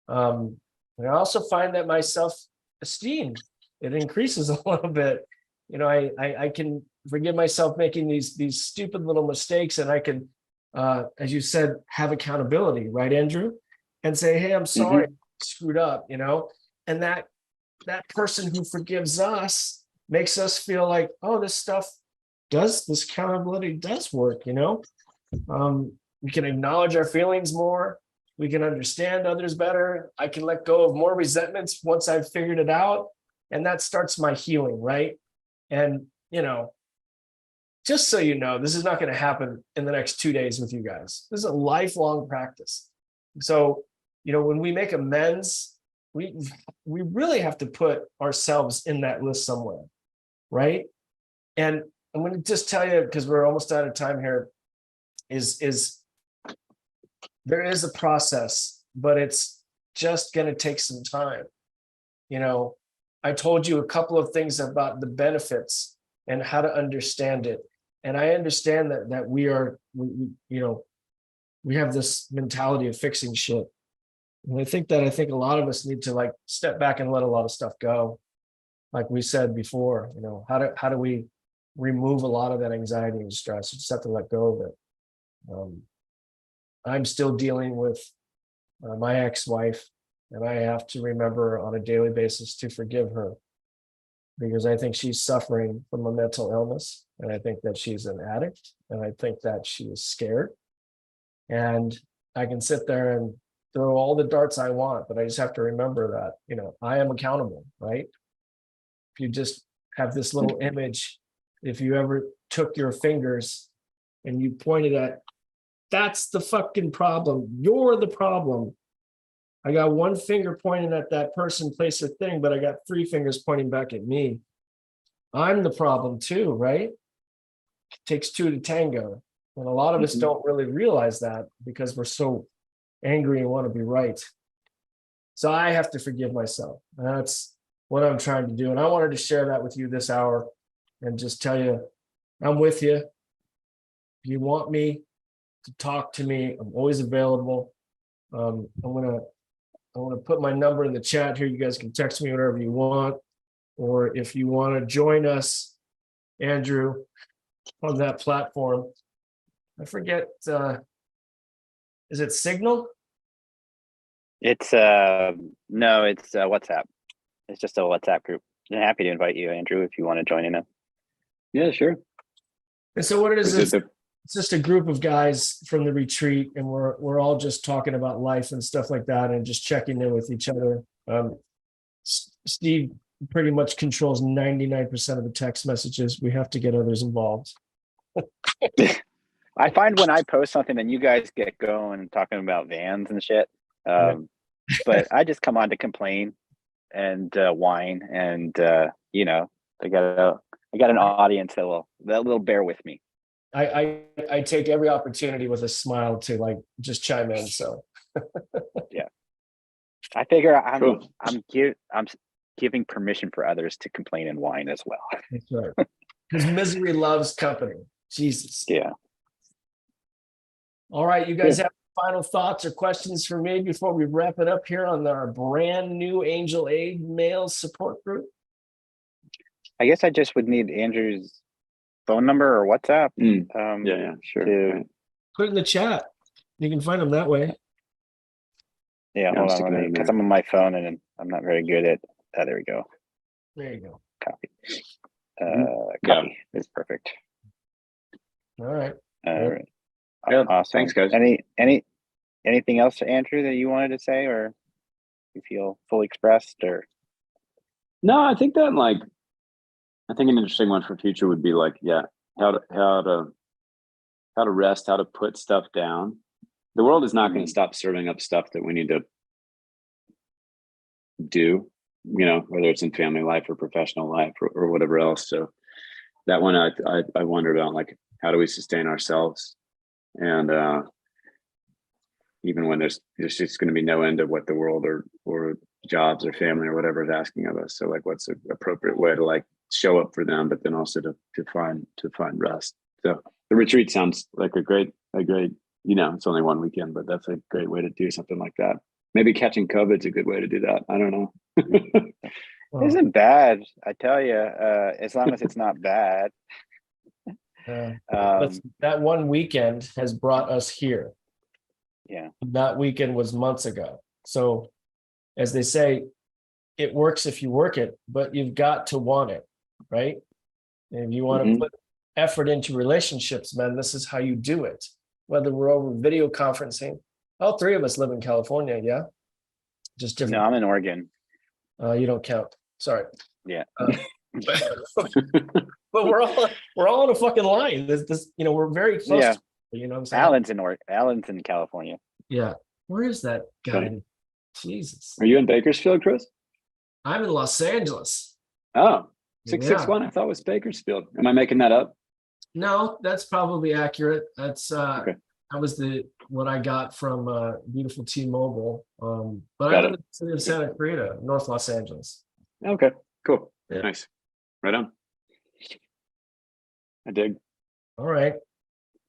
And I also find that my self-esteem, it increases a little bit. I can forgive myself making these stupid little mistakes, and I can, as you said, have accountability, right, Andrew? And say, hey, I'm sorry, I screwed up, and that person who forgives us makes us feel like, oh, this accountability does work, we can acknowledge our feelings more. We can understand others better. I can let go of more resentments once I've figured it out. And that starts my healing, right? And, just so you know, this is not going to happen in the next 2 days with you guys. This is a lifelong practice. So, when we make amends, we really have to put ourselves in that list somewhere, right? And I'm going to just tell you, because we're almost out of time here, is there is a process, but it's just going to take some time. I told you a couple of things about the benefits and how to understand it. And I understand that we have this mentality of fixing shit. And I think a lot of us need to step back and let a lot of stuff go. Like we said before, how do we remove a lot of that anxiety and stress? You just have to let go of it. I'm still dealing with my ex-wife, and I have to remember on a daily basis to forgive her, because I think she's suffering from a mental illness, and I think that she's an addict, and I think that she is scared. And I can sit there and throw all the darts I want, but I just have to remember that, I am accountable, right? If you just have this little image, if you ever took your fingers and you pointed at, that's the fucking problem. You're the problem. I got one finger pointing at that person, place, or thing, but I got three fingers pointing back at me. I'm the problem too, right? It takes two to tango. And a lot of us don't really realize that because we're so angry and want to be right. So I have to forgive myself. That's what I'm trying to do. And I wanted to share that with you this hour and just tell you, I'm with you. If you want me to talk to me, I'm always available. I'm gonna put my number in the chat here. You guys can text me whatever you want. Or if you want to join us, Andrew, on that platform, I forget, is it Signal? It's no, it's WhatsApp. It's just a WhatsApp group. I'm happy to invite you, Andrew, if you want to join in it. Yeah, sure. And so what it is, Is it it's just a group of guys from the retreat, and we're all just talking about life and stuff like that, and just checking in with each other. Steve pretty much controls 99% of the text messages. We have to get others involved. I find when I post something, then you guys get going talking about vans and shit. But I just come on to complain and whine, and you know, I got an audience that will bear with me. I take every opportunity with a smile to like just chime in. So yeah, I figure Cool. I'm giving permission for others to complain and whine as well. that's right. Because misery loves company. Jesus. Yeah. All right, you guys have final thoughts or questions for me before we wrap it up here on our brand new Angel Aid male support group? I guess I just would need Andrew's phone number or WhatsApp. Yeah, sure. Right. Put it in the chat. You can find them that way. Yeah, I'm hold sticking it on, in because there. I'm on my phone and I'm not very good at. There we go. There you go. Copy. Yeah. Copy is perfect. All right. All right. Yeah, Awesome. thanks, guys. Anything else, Andrew, that you wanted to say, or you feel fully expressed, or? No, I think that an interesting one for future would be like, how to rest, how to put stuff down. The world is not going to stop serving up stuff that we need to do, you know, whether it's in family life or professional life or whatever else. So that one, I wonder about, like, how do we sustain ourselves? And even when there's just going to be no end of what the world or jobs or family or whatever is asking of us. So like, what's an appropriate way to like show up for them, but then also to find rest. So the retreat sounds like a great, you know, it's only one weekend, but that's a great way to do something like that. Maybe catching COVID's a good way to do that. I don't know. Well, Isn't bad, I tell you, as long as it's not bad. that one weekend has brought us here. Yeah. That weekend was months ago. So as they say, it works if you work it, but you've got to want it, right? And if you want to put effort into relationships, man, this is how you do it. Whether we're over video conferencing, all three of us live in California, yeah? Just different. No, I'm in Oregon. You don't count. Sorry. Yeah. But we're all on a fucking line. This, you know, we're very close. Yeah. To, you know what I'm saying? Alan's in California. Yeah. Where is that guy? Okay. Jesus. Are you in Bakersfield, Chris? I'm in Los Angeles. Oh, 661. I thought it was Bakersfield. Am I making that up? No, that's probably accurate. That's Okay. that was what I got from beautiful T-Mobile. But Got I live in the city of Santa Clarita, North Los Angeles. Okay, cool. Yeah. Nice. Right on. I dig. All right.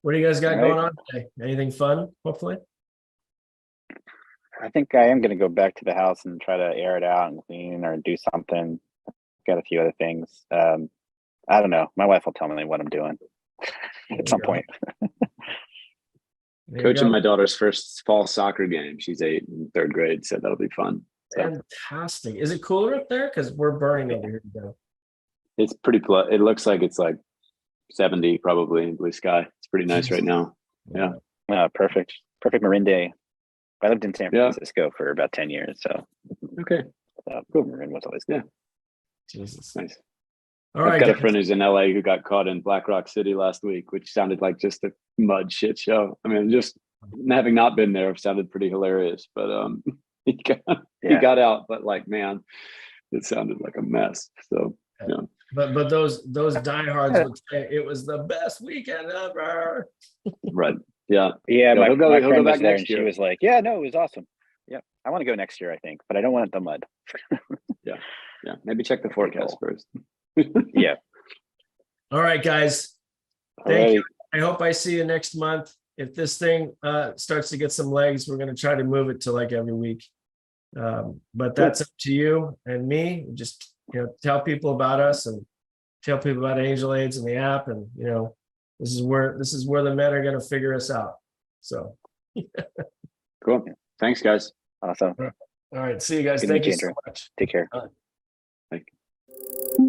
What do you guys got All going right. on today? Anything fun, hopefully? I think I am going to go back to the house and try to air it out and clean or do something. Got a few other things. I don't know. My wife will tell me what I'm doing at some point. There you Coaching go. my daughter's first fall soccer game. She's 8 in 3rd grade, so that'll be fun. So Fantastic. Is it cooler up there? Because we're burning over here today. it's pretty, it looks like it's like 70 probably in blue sky. It's pretty nice right now. Yeah. Perfect Marin day. I lived in San Yeah. Francisco for about 10 years, so Okay. Cool. Marin was always Yeah. good. Jesus. Nice. All I've right, got a guys. friend who's in LA who got caught in Black Rock City last week, which sounded like just a mud shit show. I mean, just having not been there, it sounded pretty hilarious. But he got he Yeah. got out, but like, man, it sounded like a mess. So yeah, But those diehards would say it was the best weekend ever. right, yeah, Yeah, No, my, he'll go- my he'll friend go was back there next and she year. was like, yeah, no, it was awesome. Yeah, I want to go next year, I think, but I don't want the mud. yeah. Maybe check the forecast first. Yeah. All right, guys. All Thank you. right. I hope I see you next month. If this thing starts to get some legs, we're going to try to move it to like every week. But that's up to you and me. Just tell people about us and tell people about Angel AIDS and the app, and this is where the men are going to figure us out. So Cool. Thanks, guys. Awesome. all right, see you guys. Good to Thank meet you you, so Andrew. much. Take care. Thank you.